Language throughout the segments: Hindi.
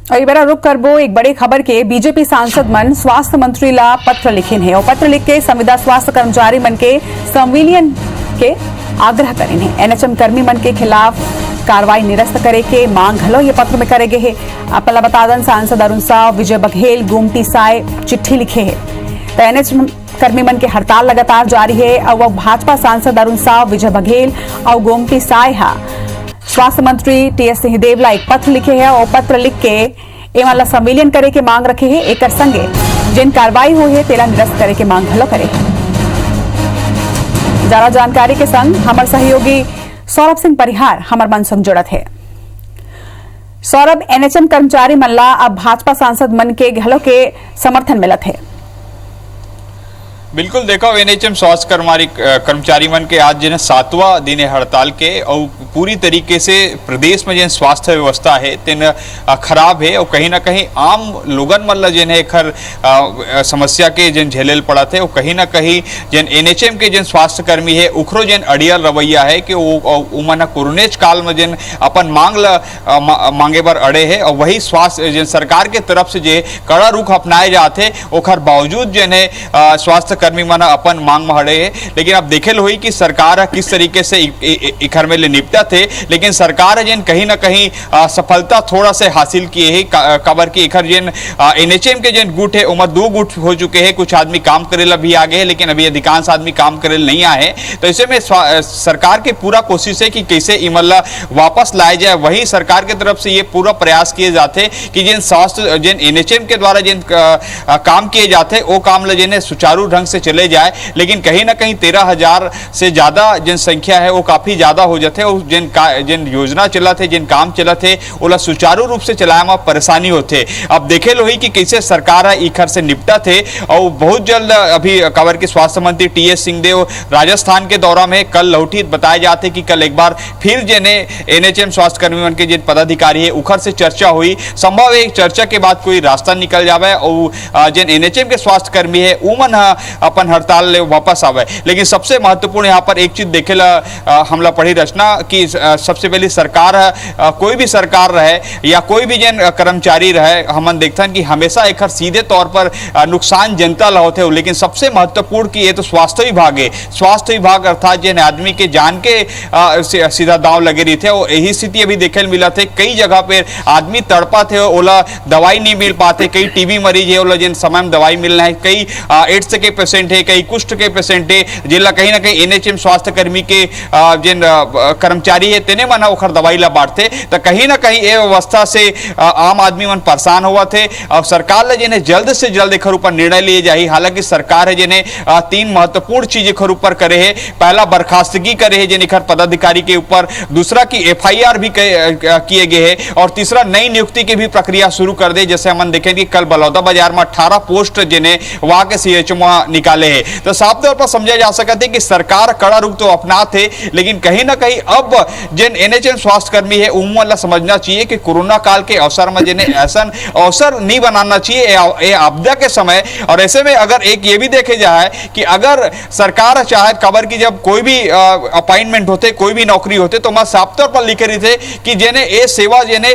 और बार रुक करबो एक बड़ी खबर के बीजेपी सांसद मन स्वास्थ्य मंत्री ला पत्र लिखिन है और पत्र लिख के संविदा स्वास्थ्य कर्मचारी मन के संविलियन के आग्रह करें है। एनएचएम कर्मी मन के खिलाफ कार्रवाई निरस्त करे के मांग हलो ये पत्र में करेगे है। अपला बतादन सांसद अरुण साव, विजय बघेल, गोमती साय चिट्ठी लिखे है। तो एनएचएम कर्मी मन के हड़ताल लगातार जारी है और वह भाजपा सांसद अरुण साव, विजय बघेल और गोमती साय स्वास्थ्य मंत्री टीएस सिंहदेव ला एक पत्र लिखे है और पत्र लिख के एमाला संविलियन करे के मांग रखे है। एक संगे जिन कार्रवाई हुई है तेला निरस्त करे के मांग हलो करे है। ज्यादा जानकारी के संग हमारे सहयोगी सौरभ सिंह परिहार हमार मन संग जुड़त है। सौरभ, एनएचएम कर्मचारी मन ला अब भाजपा सांसद मन के घलो के समर्थन मिलत है। बिल्कुल देखो, एनएचएम स्वास्थ्य कर्मचारी मन के आज जिन्हें 7वां दिन है हड़ताल के और पूरी तरीके से प्रदेश में जिन स्वास्थ्य व्यवस्था है तेन खराब है और कहीं ना कहीं आम लोगन मन ला जिन्हें खर समस्या के जिन झेलेल पड़ा थे और कहीं ना कहीं जिन एनएचएम के जिन स्वास्थ्य कर्मी है उखरो जिन अड़ियल रवैया है कि उमन कोरोनेज काल में जिन अपन मांगे बर अड़े है और वही स्वास्थ्य जिन सरकार के तरफ से जे कड़ा रुख अपनाए जाते ओखर बावजूद जिन्हें स्वास्थ्य कर्मी मन अपन मांग में हड़े है। लेकिन अब देखेल हुई कि सरकार किस तरीके से इखर में निपटा थे, लेकिन सरकार जिन कहीं ना कहीं सफलता थोड़ा से हासिल किए है। कबर की इखर जिन एनएचएम के जिन गुट है उमर 2 गुट हो चुके हैं। कुछ आदमी काम करेला भी आगे है लेकिन अभी अधिकांश आदमी काम करेल नहीं आए। तो ऐसे में सरकार की पूरा कोशिश है कि कैसे इमल्ला वापस लाए जाए। वही सरकार की तरफ से ये पूरा प्रयास किए जाते कि जिन स्वास्थ्य जिन एनएचएम के द्वारा जिन काम किए जाते वो काम जिन्हें सुचारू ढंग से चले जाए। लेकिन कहीं ना कहीं 13,000 से ज्यादा जिन संख्या है वो काफी ज्यादा हो जाते और जिन योजना चला थे जिन काम चला थे ओला सुचारू रूप से चलाए में परेशानी होते। अब देखे लो ही कि कैसे सरकार इखर से निपटा थे और बहुत जल्द अभी कवर के स्वास्थ्य मंत्री टीएस सिंहदेव राजस्थान के दौरा में कल लौटी बताए जाते कि कल एक बार फिर जिन्हें एनएचएम स्वास्थ्य कर्मी मन के जिन पदाधिकारी है उखर से चर्चा हुई। संभव है चर्चा के बाद कोई रास्ता निकल जावे और जिन एनएचएम के स्वास्थ्य कर्मी है उमन अपन हड़ताल ले वापस आवे। लेकिन सबसे महत्वपूर्ण यहाँ पर एक चीज देखेला हमला पढ़ी रचना कि सबसे पहले सरकार कोई भी सरकार रहे या कोई भी जन कर्मचारी रहे हमन देखते कि हमेशा एक सीधे तौर पर नुकसान जनता ला होते हो। लेकिन सबसे महत्वपूर्ण कि ये तो स्वास्थ्य विभाग है। स्वास्थ्य विभाग अर्थात जिन आदमी के जान के सीधा दांव लगे रही थे और यही स्थिति अभी देखे मिला थे। कई जगह पे आदमी तड़पा थे, ओला दवाई नहीं मिल पाते। कई टीबी मरीज है ओला जिन समय में दवाई मिलना है, कई एड्स के पेशेंट है, कई कुष्ठ के पेशेंट है जिला कहीं ना कहीं एनएचएम स्वास्थ्य कर्मी के जिन कर्मचारी है तेने मना ओखर दवाई ला बांटते। तो कहीं ना कहीं ये व्यवस्था से आम आदमी मन परेशान हुआ थे और सरकार ने जिन्हें जल्द से जल्द एक ऊपर निर्णय लिए जाए। हालांकि सरकार है जिन्हें 3 महत्वपूर्ण चीजें खर ऊपर करे है। पहला बर्खास्तगी करे है जिन इखर पदाधिकारी के ऊपर, दूसरा की एफआईआर भी किए गए हैं और तीसरा नई नियुक्ति की भी प्रक्रिया शुरू कर दे। जैसे हम देखेंगे कल बलौदा बाजार में 18 पोस्ट जिन्हें वहां के सीएचओ निकाले हैं। तो साफ तौर पर समझा जा सकता है कि सरकार कड़ा रुख तो अपना थे लेकिन कहीं ना कहीं अब जिन एनएचएम स्वास्थ्य कर्मी है उमला समझना चाहिए कि कोरोना काल के अवसर में जिन्हें ऐसा अवसर नहीं बनाना चाहिए आपदा के समय। और ऐसे में अगर एक ये भी देखे जाए कि अगर सरकार चाहे कबर की जब कोई भी अपॉइंटमेंट होते कोई भी नौकरी होते तो मैं साफ तौर पर लिखे रही थे कि जिन्हें ये सेवा जिन्हें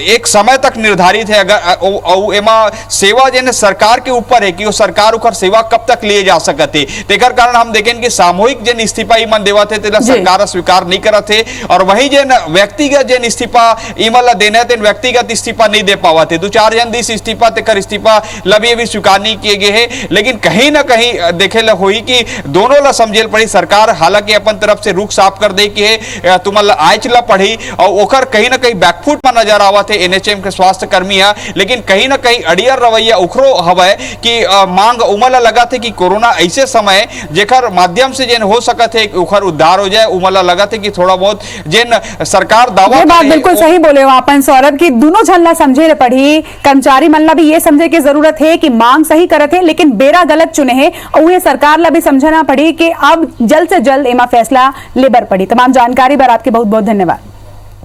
एक समय तक निर्धारित है। अगर एमा सेवा जिन्हें सरकार के ऊपर है कि वो सरकार उखर सेवा कब तक लिए जा सकते। तेकर कारण हम देखें कि सामूहिक जिन इस्तीफा ईमन देवा थे तेला सरकार स्वीकार नहीं करा थे और वही जिन व्यक्तिगत जिन इस्तीफा ईमन देने थे व्यक्तिगत इस्तीफा नहीं दे पावा थे। 2-4 जन दिस इस्तीफा तेकर इस्तीफा लबी भी स्वीकार नहीं किए गए हैं। लेकिन कहीं ना कहीं देखे ला हुई कि दोनों ला समझेल पड़ी सरकार। हालांकि अपन तरफ से रुख साफ कर दे कि तुमला आयच ला पड़ी और ओकर कहीं ना कहीं बैकफुट में नजर आवा थे एनएचएम के स्वास्थ्य कर्मी है। लेकिन कहीं ना कहीं अड़ियर रवैया उखरो हवा कि मांग उमला लगा थे कि कोरोना ऐसे समय जेकर माध्यम से जिन हो सकत है उखर उद्धार हो जाए। उमला लगा थे कि थोड़ा बहुत जिन सरकार दावा बात बिल्कुल सही बोले हो अपन सौरभ की दोनों झल्ला समझे पड़ी। कर्मचारी मन ला भी ये समझे की जरूरत है कि मांग सही करत है लेकिन बेरा गलत चुने है और ये सरकार ला भी समझना पड़ी कि अब जल्द से जल्द एमा फैसला लेबर पड़ी। तमाम जानकारी पर आपके बहुत बहुत धन्यवाद।